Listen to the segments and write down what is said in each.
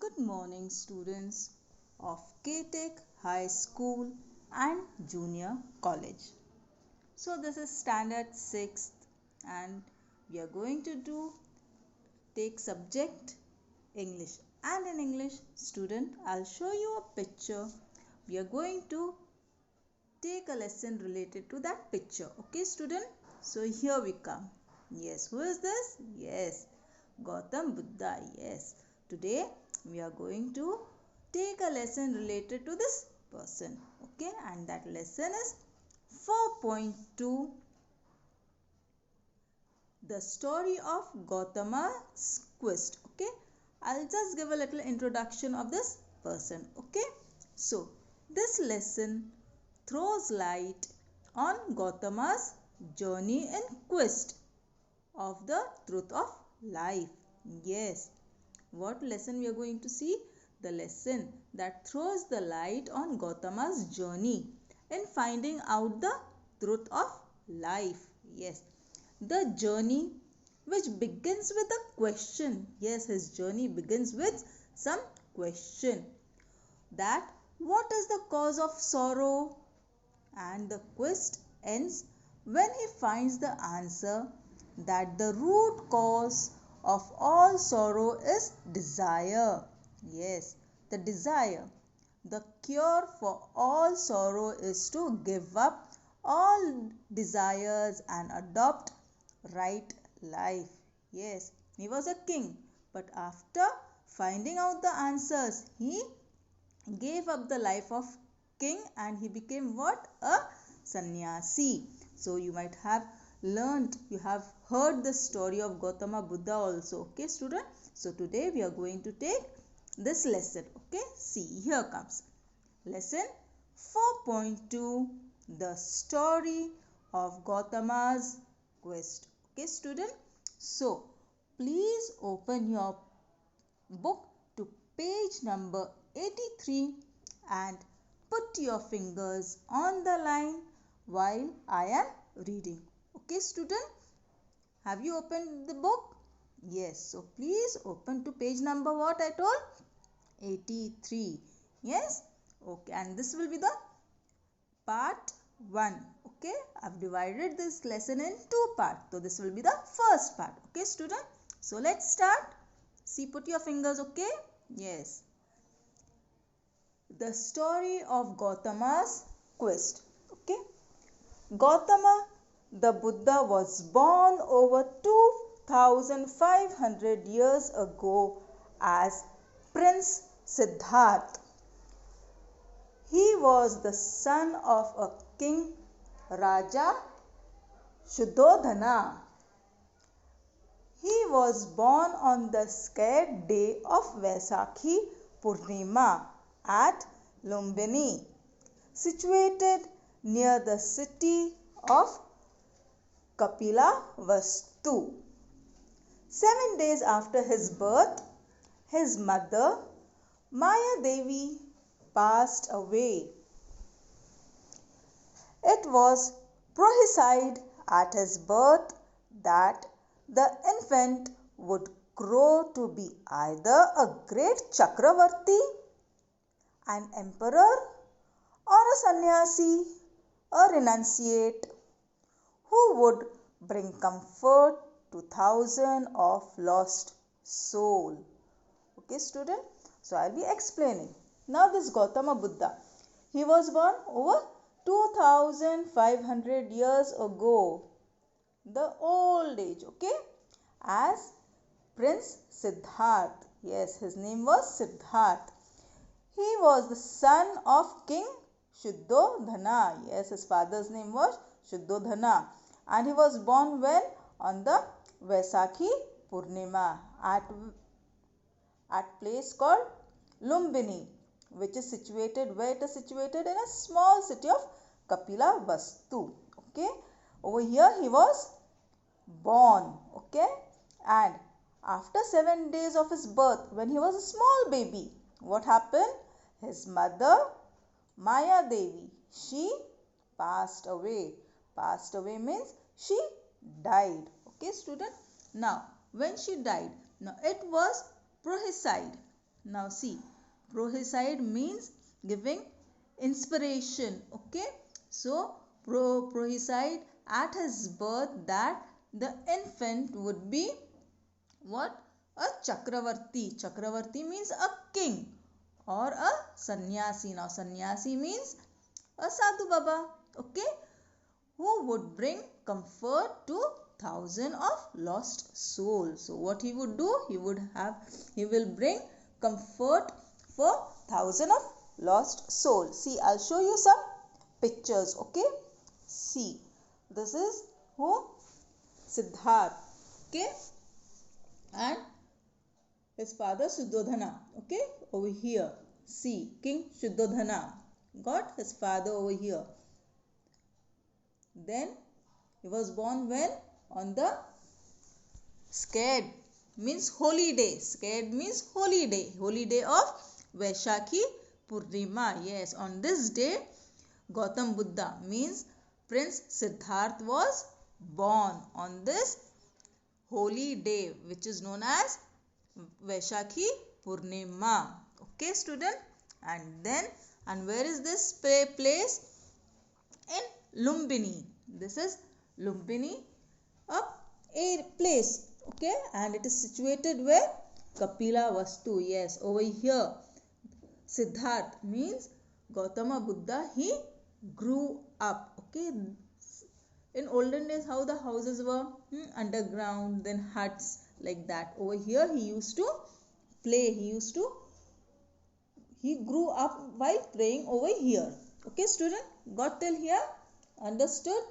Good morning, students of KTech High School and Junior College. So, this is Standard 6th, and we are going to take subject English. And in English, student, I'll show you a picture. We are going to take a lesson related to that picture. Okay, student? So, here we come. Yes, who is this? Yes, Gautam Buddha. Yes. Today we are going to take a lesson related to this person. Okay, and that lesson is 4.2, the story of Gautama's quest. Okay, I'll just give a little introduction of this person. Okay, so this lesson throws light on Gautama's journey and quest of the truth of life. Yes, what lesson we are going to see? The lesson that throws the light on Gautama's journey in finding out the truth of life. Yes, the journey which begins with a question. Yes, his journey begins with some question. That what is the cause of sorrow? And the quest ends when he finds the answer that the root cause of all sorrow is desire. Yes, the desire. The cure for all sorrow is to give up all desires and adopt right life. Yes, he was a king, but after finding out the answers, he gave up the life of king and he became what? A sannyasi. So you might have learned, you have heard the story of Gautama Buddha also. Okay, student? So today we are going to take this lesson. Okay, see, here comes lesson 4.2, the story of Gautama's quest. Okay, student? So please open your book to page number 83 and put your fingers on the line while I am reading. Okay, student? Have you opened the book? Yes. So please open to page number what I told? 83. Yes? Okay. And this will be the part 1. Okay. I've divided this lesson in 2 parts. So this will be the first part. Okay, student? So let's start. See, put your fingers. Okay? Yes. The story of Gautama's quest. Okay. Gautama the Buddha was born over 2500 years ago as Prince Siddharth. He was the son of a king, Raja Shuddhodhana. He was born on the sacred day of Vaisakhi Purnima at Lumbini, situated near the city of Kapilavastu. 7 days after his birth, his mother, Maya Devi, passed away. It was prophesied at his birth that the infant would grow to be either a great Chakravarti, an emperor, or a sannyasi, a renunciate, who would bring comfort to thousands of lost souls. Okay, student? So, I'll be explaining. Now, this Gautama Buddha, he was born over 2500 years ago, the old age, okay, as Prince Siddharth. Yes, his name was Siddharth. He was the son of King Shuddhodhana. Yes, his father's name was Shuddhodhana. And he was born when? On the Vaisakhi Purnima at place called Lumbini, which is situated, where it is situated in a small city of Kapilavastu. Okay, over here he was born. Okay, and after 7 days of his birth, when he was a small baby, what happened? His mother, Maya Devi, she passed away. Passed away means she died. Okay, student? Now, when she died, now it was prophesied Now see, prophesied means giving inspiration. Okay, so prophesied at his birth that the infant would be what? A Chakravarti. Chakravarti means a king or a sannyasi. Now sannyasi means a sadhu baba. Okay, who would bring comfort to thousands of lost souls. So what he would do? He will bring comfort for thousands of lost souls. See, I'll show you some pictures. Okay, see, this is who? Siddharth. Okay, and his father Shuddhodhana. Okay, over here. See, King Shuddhodhana got his father over here. Then he was born when? On the scared means holy day. Scared means holy day. Holy day of Vaishakhi Purnima. Yes, on this day Gautam Buddha means Prince Siddharth was born on this holy day, which is known as Vaishakhi Purnima. Okay, student. And where is this place? In Lumbini. This is Lumbini, a place. Okay, and it is situated where? Kapila Vastu. Yes, over here. Siddharth means Gautama Buddha, he grew up. Okay, in olden days how the houses were? Underground, then huts, like that. Over here he used to play. He grew up while praying over here. Okay, student, got till here? Understood?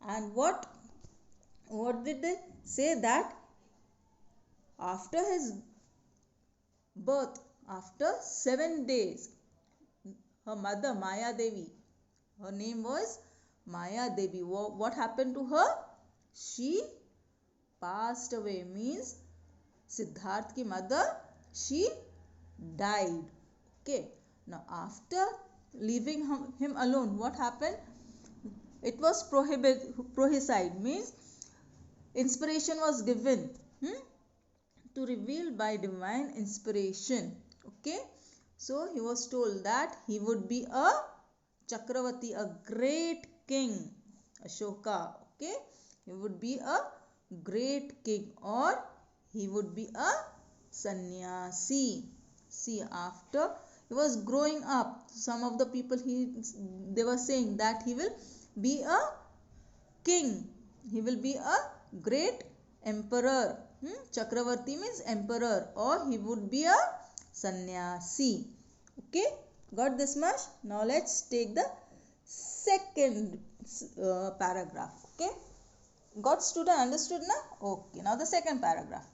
And what did they say? That after his birth, after 7 days, her mother Maya Devi, her name was Maya Devi, what happened to her? She passed away. Means Siddharth ki mother, she died. Okay, now after leaving him alone, what happened? It was prophesied, means inspiration was given to reveal by divine inspiration. Okay, so he was told that he would be a Chakravarti, a great king, Ashoka. Okay, he would be a great king, or he would be a sannyasi. See, after he was growing up, some of the people they were saying that he will be a king, he will be a great emperor. Chakravarti means emperor, or he would be a sannyasi. Okay, got this much? Now let's take the second paragraph. Okay, got, student? Understood now? Okay, now the second paragraph.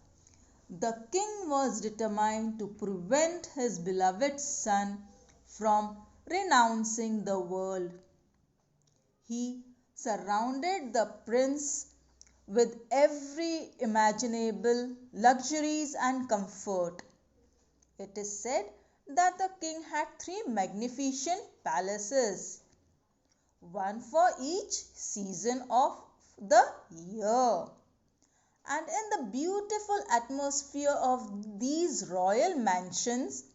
The king was determined to prevent his beloved son from renouncing the world. He surrounded the prince with every imaginable luxuries and comfort. It is said that the king had 3 magnificent palaces, one for each season of the year. And in the beautiful atmosphere of these royal mansions,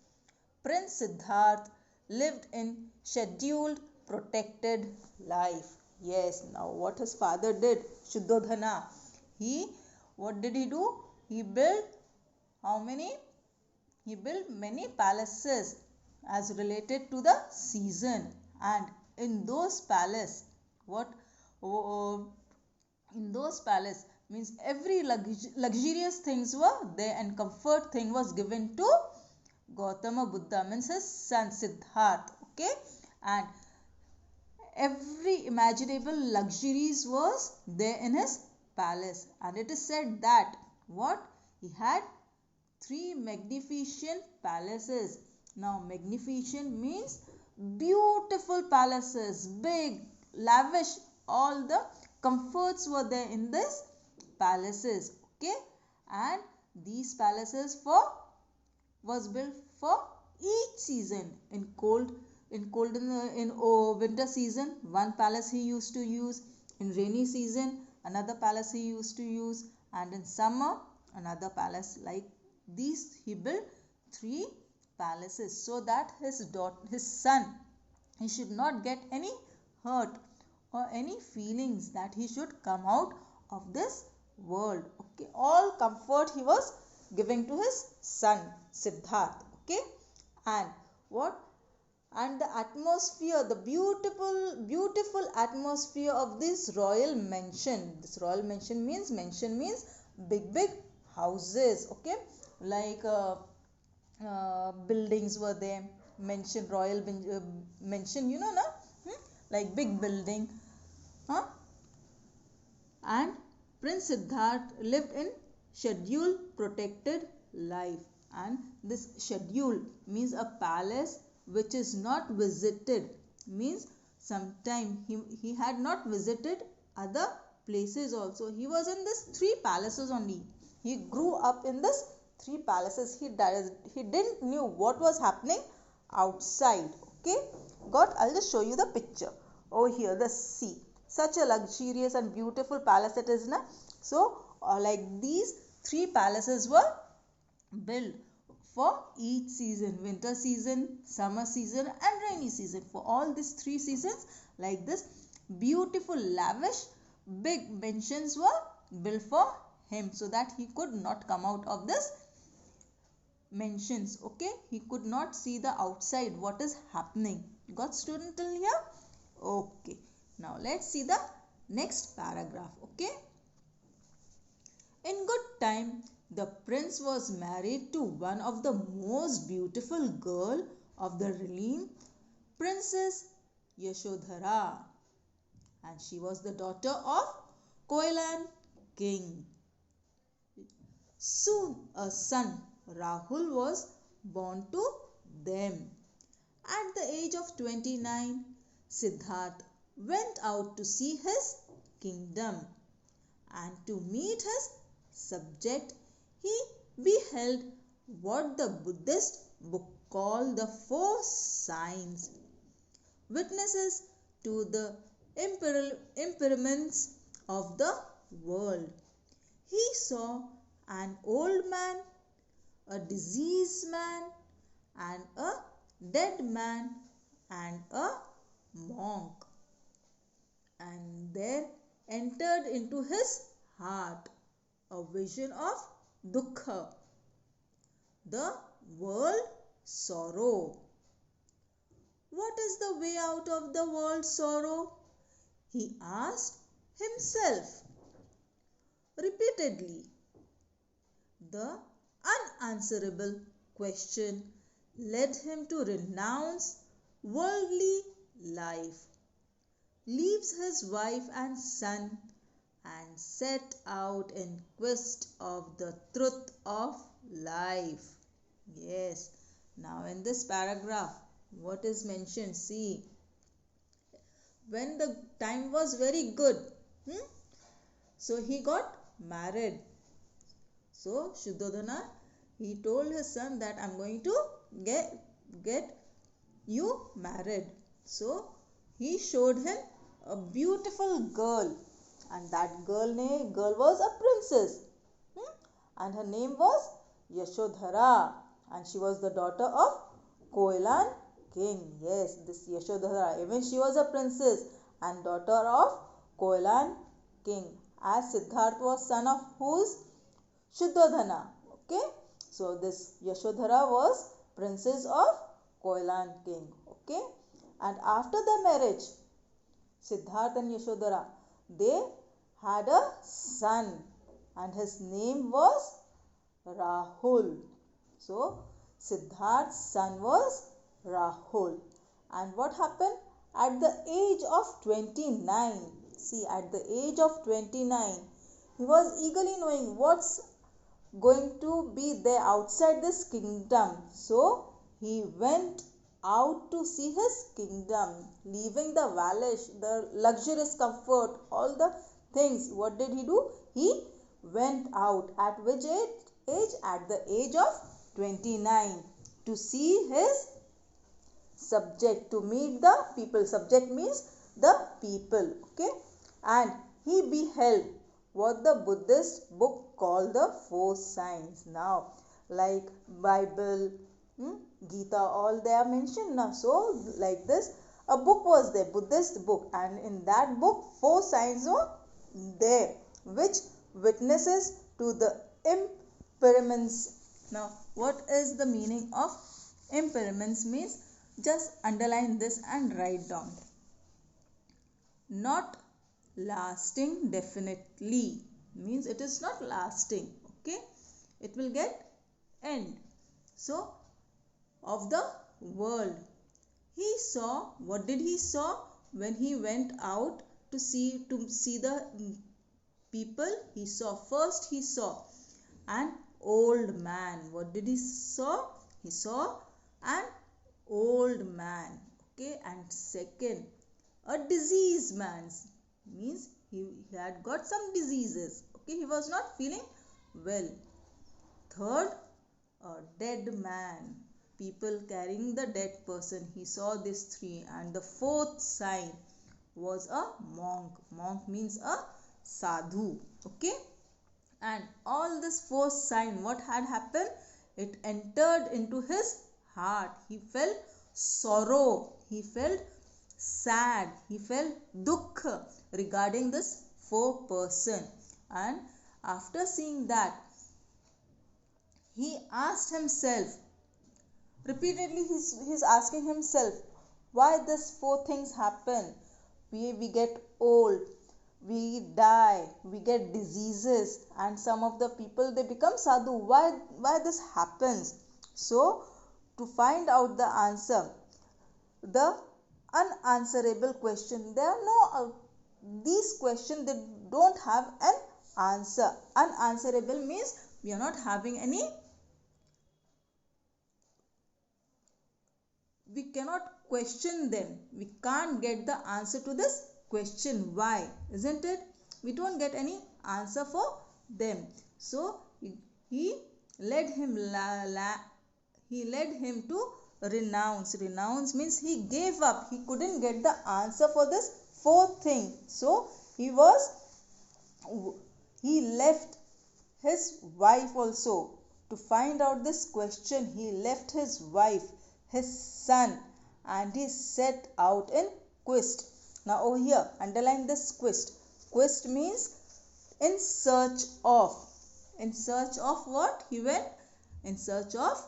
Prince Siddharth lived in scheduled, protected life. Yes, now what his father did, Shuddhodhana, what did he do? He built how many? He built many palaces as related to the season, and in those palaces, in those palaces means every luxurious things were there, and comfort thing was given to Gautama Buddha, means his son Siddharth. Okay, and every imaginable luxuries was there in his palace, and it is said that what he had 3 magnificent palaces. Now magnificent means beautiful palaces, big, lavish, all the comforts were there in this palaces. Okay, and these palaces was built for each season. In winter season, one palace he used to use. In rainy season, another palace he used to use, and in summer, another palace. Like these, he built 3 palaces so that his son, he should not get any hurt or any feelings, that he should come out of this world. Okay, all comfort he was giving to his son Siddharth. Okay, and what? And the atmosphere, the beautiful atmosphere of this royal mansion. This royal mansion means big houses. Okay, like buildings were there. Mansion, you know, na? Like big building. Huh? And Prince Siddharth lived in schedule protected life. And this schedule means a palace which is not visited, means sometime he had not visited other places also. He was in this three palaces only. He grew up in this three palaces. He didn't knew what was happening outside. Okay, I'll just show you the picture over here. The sea, such a luxurious and beautiful palace it is, na? So like these three palaces were built for each season: winter season, summer season and rainy season. For all these three seasons, like this beautiful lavish big mansions were built for him, so that he could not come out of this mansions. Okay, he could not see the outside what is happening. Got student till here? Okay, now let's see the next paragraph. Okay, in good time the prince was married to one of the most beautiful girl of the realm, Princess Yashodhara, and she was the daughter of Koilan king. Soon a son, Rahul, was born to them. At the age of 29, Siddharth went out to see his kingdom, and to meet his subject he beheld what the Buddhist book called the four signs, witnesses to the impairments of the world. He saw an old man, a diseased man, and a dead man, and a monk. And there entered into his heart a vision of dukkha, the world sorrow. What is the way out of the world sorrow? He asked himself repeatedly. The unanswerable question led him to renounce worldly life, leaves his wife and son, and set out in quest of the truth of life. Yes, now in this paragraph, what is mentioned? See, when the time was very good, so he got married. So Shuddhodana, he told his son that I'm going to get you married. So he showed him a beautiful girl, and that girl was a princess, and her name was Yashodhara, and she was the daughter of Koilan king. Yes, this Yashodhara, even she was a princess and daughter of Koilan king, as Siddharth was son of whose? Shuddhodana. Okay, so this Yashodhara was princess of Koilan king. Okay, and after the marriage, Siddharth and Yashodhara, they had a son, and his name was Rahul. So Siddharth's son was Rahul. And what happened? At the age of 29, see, at the age of 29, he was eagerly knowing what's going to be there outside this kingdom. So he went out to see his kingdom, leaving the lavish, the luxurious comfort, all the things. What did he do? He went out. At which age? At the age of 29, to see his subject, to meet the people. Subject means the people. Okay, and he beheld what the Buddhist book called the four signs. Now, like Bible, Gita, all they are mentioned now. So like this, a book was there, Buddhist book, and in that book 4 signs were there, which witnesses to the impairments. Now, what is the meaning of impairments? Means just underline this and write down. Not lasting definitely means it is not lasting. Okay, it will get end. So of the world, he saw, what did he saw when he went out to see the people? He saw, first he saw an old man. What did he saw? He saw an old man. Okay, and second, a diseased man, means he had got some diseases. Okay, he was not feeling well. Third, a dead man, people carrying the dead person. He saw these three. And the fourth sign was a monk. Monk means a sadhu. Okay, and all this fourth sign, what had happened? It entered into his heart. He felt sorrow, he felt sad, he felt dukha regarding this four person. And after seeing that, he asked himself, repeatedly he's asking himself, why this four things happen? We get old, we die, we get diseases, and some of the people, they become sadhu. Why this happens? So to find out the answer, the unanswerable question, there are no these questions, they don't have an answer. Unanswerable means we are not having any, we cannot question them, we can't get the answer to this question. Why? Isn't it? We don't get any answer for them. So he led him to renounce means he gave up. He couldn't get the answer for this fourth thing. So he left his wife also to find out this question. He left his wife, his son, and he set out in quest. Now over here, underline this quest. Quest means in search of. In search of what? He went in search of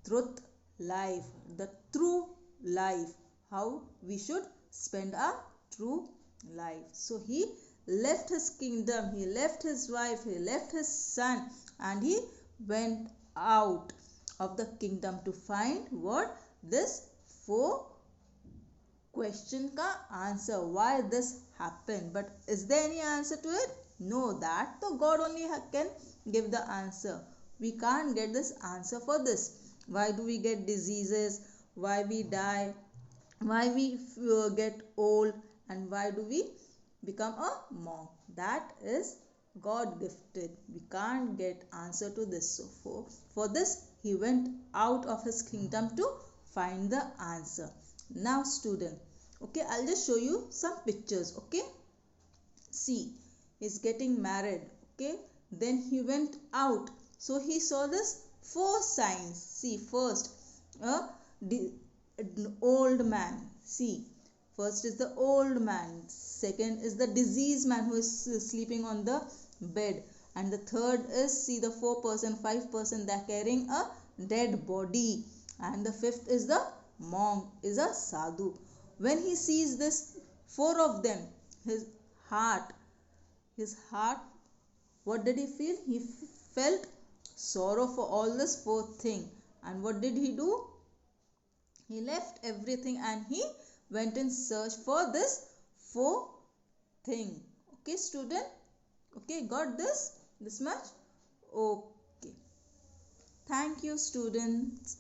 truth life, the true life, how we should spend our true life. So he left his kingdom, he left his wife, he left his son, and he went out of the kingdom to find what? This four question ka answer, why this happened. But is there any answer to it? No, that so God only can give the answer. We can't get this answer for this. Why do we get diseases? Why we die? Why we get old? And why do we become a monk? That is God gifted. We can't get answer to this. So for this, he went out of his kingdom to find the answer. Now student, okay, I'll just show you some pictures. Okay, see, he's getting married. Okay, then he went out, so he saw this four signs. See, first an old man. See, first is the old man, second is the diseased man who is sleeping on the bed, and the third is, see, the 4%, 5%, they are carrying a dead body, and the fifth is the monk, is a sadhu. When he sees this four of them, his heart, what did he feel? He felt sorrow for all this four thing. And what did he do? He left everything and he went in search for this four thing. Okay student? Okay, got this much? Okay. Thank you students.